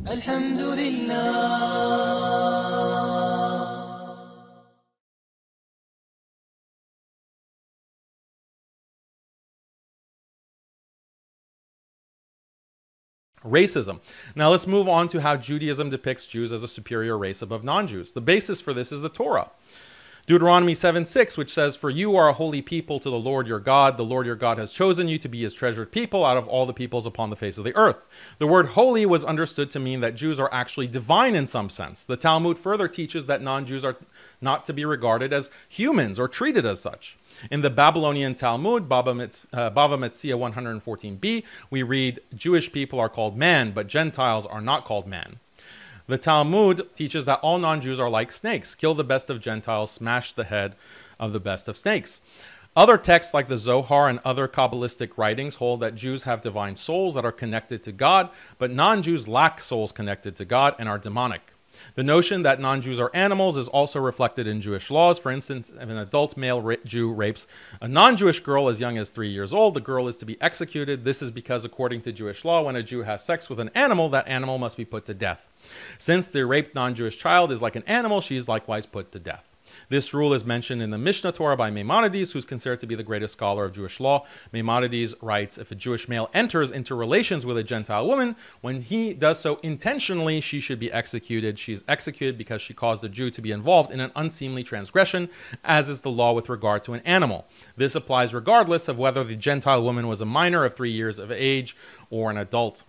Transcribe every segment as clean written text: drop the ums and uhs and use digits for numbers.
Alhamdulillah. Racism. Now let's move on to how Judaism depicts Jews as a superior race above non-Jews. The basis for this is the Torah. Deuteronomy 7:6, which says, "For you are a holy people to the Lord your God. The Lord your God has chosen you to be his treasured people out of all the peoples upon the face of the earth." The word holy was understood to mean that Jews are actually divine in some sense. The Talmud further teaches that non-Jews are not to be regarded as humans or treated as such. In the Babylonian Talmud, Bava Metzia 114b, we read, "Jewish people are called man, but Gentiles are not called man." The Talmud teaches that all non-Jews are like snakes. Kill the best of Gentiles, smash the head of the best of snakes. Other texts like the Zohar and other Kabbalistic writings hold that Jews have divine souls that are connected to God, but non-Jews lack souls connected to God and are demonic. The notion that non-Jews are animals is also reflected in Jewish laws. For instance, if an adult male Jew rapes a non-Jewish girl as young as 3 years old, the girl is to be executed. This is because, according to Jewish law, when a Jew has sex with an animal, that animal must be put to death. Since the raped non-Jewish child is like an animal, she is likewise put to death. This rule is mentioned in the Mishnah Torah by Maimonides, who's considered to be the greatest scholar of Jewish law. Maimonides writes, "If a Jewish male enters into relations with a Gentile woman, when he does so intentionally, she should be executed. She is executed because she caused a Jew to be involved in an unseemly transgression, as is the law with regard to an animal. This applies regardless of whether the Gentile woman was a minor of 3 years of age or an adult."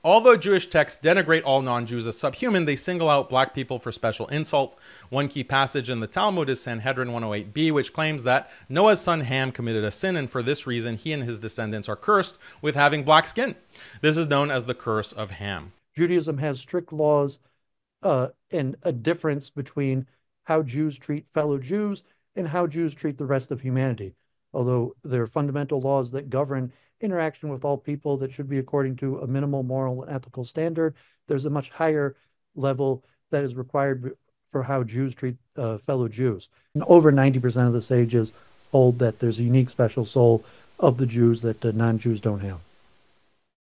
Although Jewish texts denigrate all non-Jews as subhuman, they single out black people for special insult. One key passage in the Talmud is Sanhedrin 108b, which claims that Noah's son Ham committed a sin, and for this reason he and his descendants are cursed with having black skin. This is known as the curse of Ham. Judaism has strict laws and a difference between how Jews treat fellow Jews and how Jews treat the rest of humanity. Although there are fundamental laws that govern interaction with all people that should be according to a minimal moral and ethical standard, there's a much higher level that is required for how Jews treat fellow Jews. And over 90% of the sages hold that there's a unique special soul of the Jews that non-Jews don't have.